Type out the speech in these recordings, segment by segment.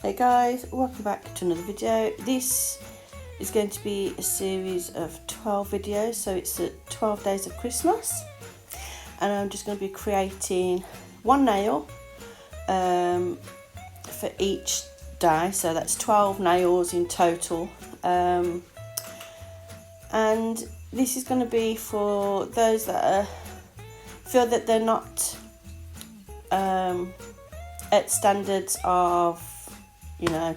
Hey guys, welcome back to another video. This is going to be a series of 12 videos, so it's 12 days of Christmas, and I'm just going to be creating one nail for each day, so that's 12 nails in total, and this is going to be for those that feel that they're not at standards of, you know,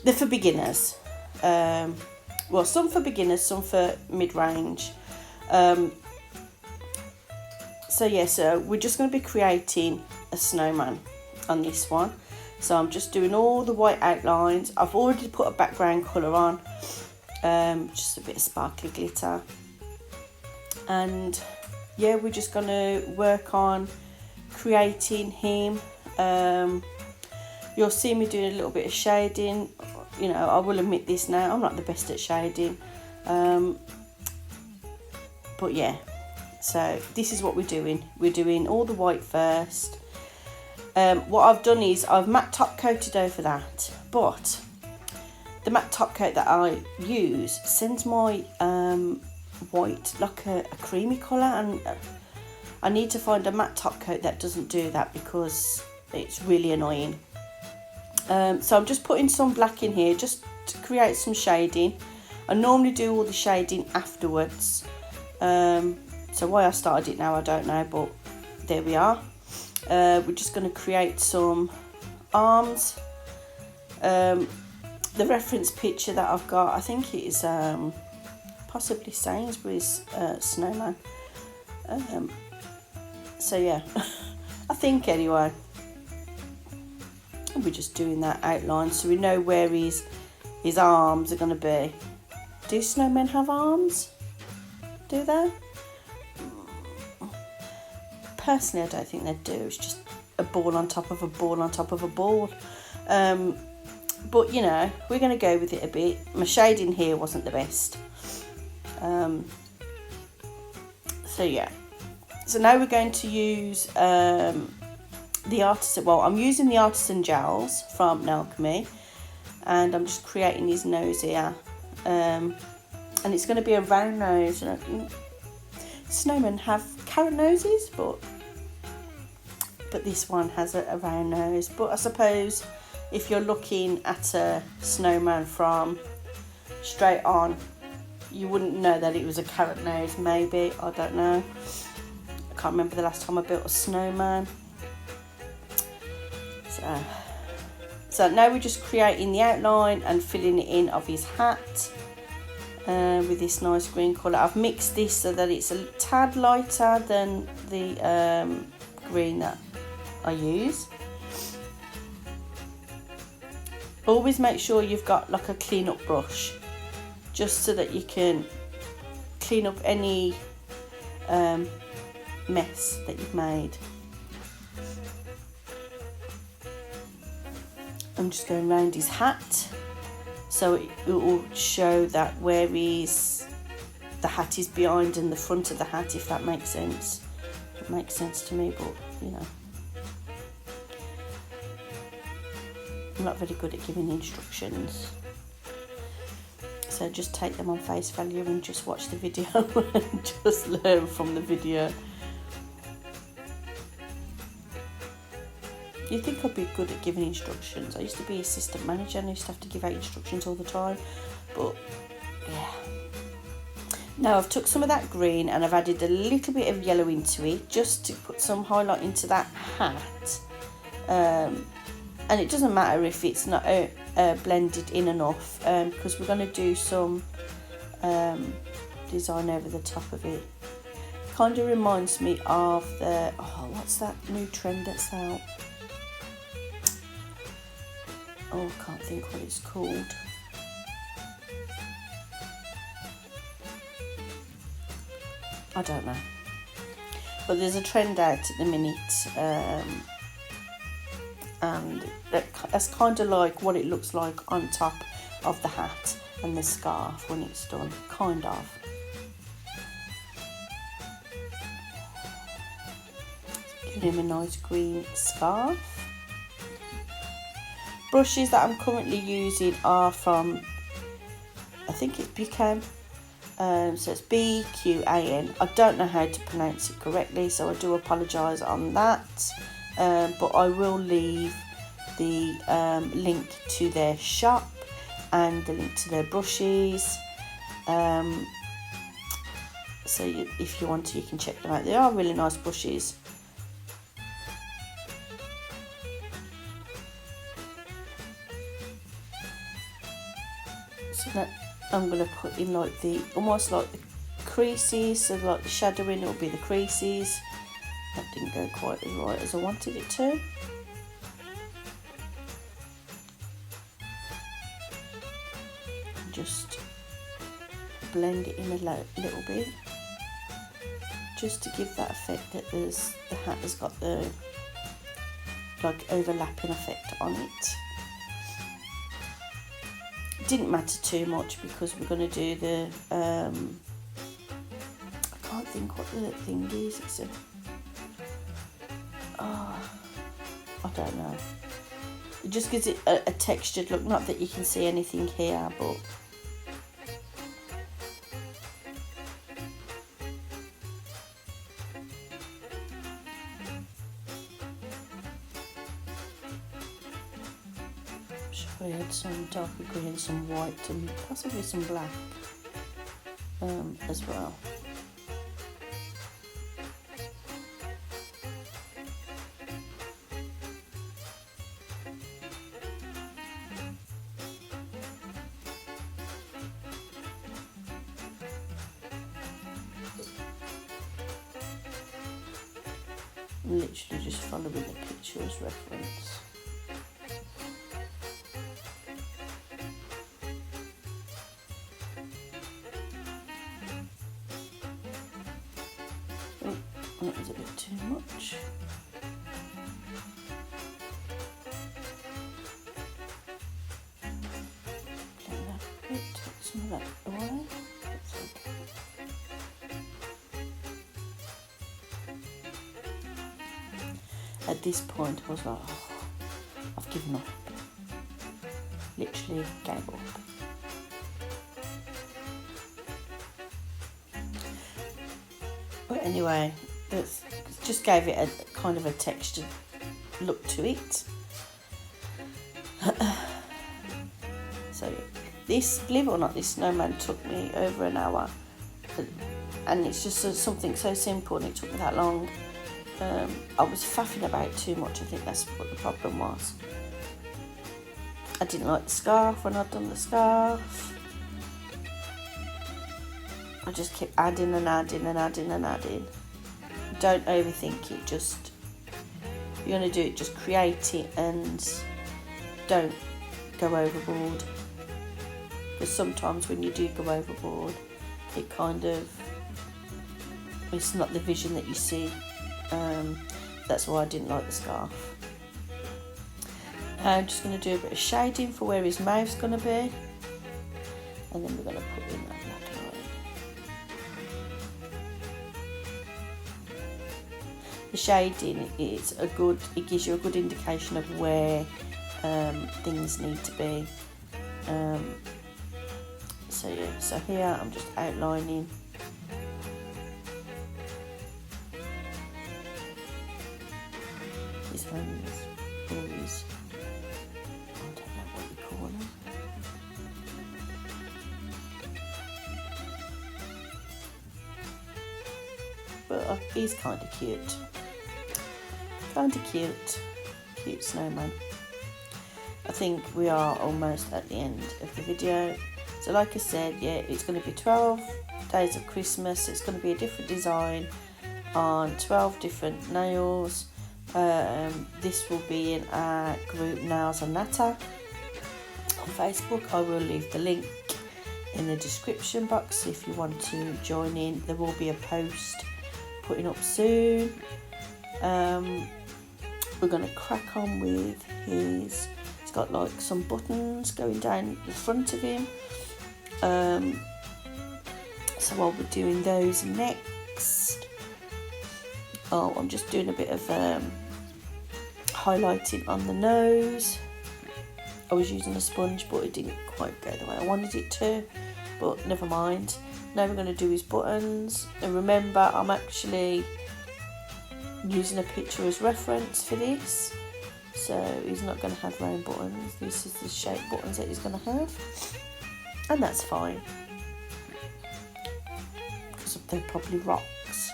they're for beginners. Well, some for beginners, some for mid-range. So we're just going to be creating a snowman on this one. So I'm just doing all the white outlines. I've already put a background colour on, just a bit of sparkly glitter. And yeah, we're just going to work on creating him. You'll see me doing a little bit of shading. You know, I will admit this now, I'm not the best at shading, but yeah, so this is what we're doing. We're doing all the white first. What I've done is I've matte top coated over that, but the matte top coat that I use sends my white like a creamy colour, and I need to find a matte top coat that doesn't do that because it's really annoying. So I'm just putting some black in here just to create some shading. I normally do all the shading afterwards, so why I started it now I don't know, but there we are. We're just going to create some arms. The reference picture that I've got, I think it is possibly Sainsbury's snowman. So yeah, I think anyway. We're just doing that outline so we know where his arms are going to be. Do snowmen have arms? Do they? Personally, I don't think they do. It's just a ball on top of a ball on top of a ball. But you know, we're going to go with it a bit. My shading here wasn't the best. So yeah. So now we're going to use the artisan, well, I'm using the artisan gels from Alchemy, and I'm just creating his nose here, and it's going to be a round nose. Snowmen have carrot noses, but this one has a round nose. But I suppose if you're looking at a snowman from straight on, you wouldn't know that it was a carrot nose. Maybe, I don't know, I can't remember the last time I built a snowman. So now we're just creating the outline and filling it in of his hat with this nice green colour. I've mixed this so that it's a tad lighter than the green that I use. Always make sure you've got like a clean up brush, just so that you can clean up any mess that you've made. I'm just going around his hat, so it will show that where the hat is behind and the front of the hat, if that makes sense. It makes sense to me, but you know, I'm not very good at giving instructions, so just take them on face value and just watch the video and just learn from the video. You'd think I'd be good at giving instructions. I used to be assistant manager and I used to have to give out instructions all the time. But yeah. Now I've took some of that green and I've added a little bit of yellow into it just to put some highlight into that hat. And it doesn't matter if it's not blended in enough, because we're going to do some design over the top of it. Kind of reminds me of the, what's that new trend that's out? Oh, I can't think what it's called. I don't know. But there's a trend out at the minute, and that's kind of like what it looks like on top of the hat and the scarf when it's done, kind of. Give him a nice green scarf. brushes that I'm currently using are from, I think it's Buchan. So it's BQAN. I don't know how to pronounce it correctly, so I do apologise on that. But I will leave the link to their shop and the link to their brushes. So if you want to, you can check them out. They are really nice brushes. So that I'm going to put in like almost like the creases, so like the shadowing will be the creases. That didn't go quite as right as I wanted it to. Just blend it in a little bit, just to give that effect that the hat has got the like overlapping effect on it. It didn't matter too much because we're going to do the I can't think what the thing is. It's I don't know. It just gives it a textured look. Not that you can see anything here, but we had some darker green, some white, and possibly some black as well. I'm literally just following the picture as reference. That was a bit too much. Clean that a bit, take some of that away. That's okay. At this point I was like, oh, I've given up. Literally gave up. But anyway, that's just gave it a kind of a textured look to it. So this, believe it or not, this snowman took me over an hour, and it's just something so simple, and it took me that long. I was faffing about too much. I think that's what the problem was. I didn't like the scarf when I'd done the scarf. I just kept adding and adding and adding and adding. Don't overthink it, just, if you're going to do it, just create it and don't go overboard. Because sometimes when you do go overboard, it kind of, it's not the vision that you see. That's why I didn't like the scarf. Now I'm just going to do a bit of shading for where his mouth's going to be. And then we're going to put in that black and white. The shading is it gives you a good indication of where things need to be. So yeah, so here I'm just outlining his hands, or his, I don't know what you call them. But he's kind of cute. Cute snowman. I think we are almost at the end of the video. So like I said, yeah, it's going to be 12 days of Christmas. It's going to be a different design on 12 different nails. This will be in our group Nails and Natter on Facebook. I will leave the link in the description box if you want to join in. There will be a post putting up soon. We're going to crack on with his, he's got like some buttons going down the front of him. So I'll be doing those next. Oh, I'm just doing a bit of highlighting on the nose. I was using a sponge, but it didn't quite go the way I wanted it to, but never mind. Now we're going to do his buttons, and remember I'm actually using a picture as reference for this, so he's not going to have round buttons. This is the shape buttons that he's going to have, and that's fine because they're probably rocks.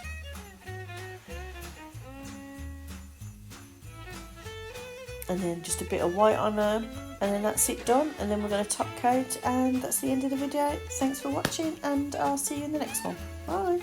And then just a bit of white on them, and then that's it done, and then we're going to top coat, and that's the end of the video. Thanks for watching, and I'll see you in the next one. Bye.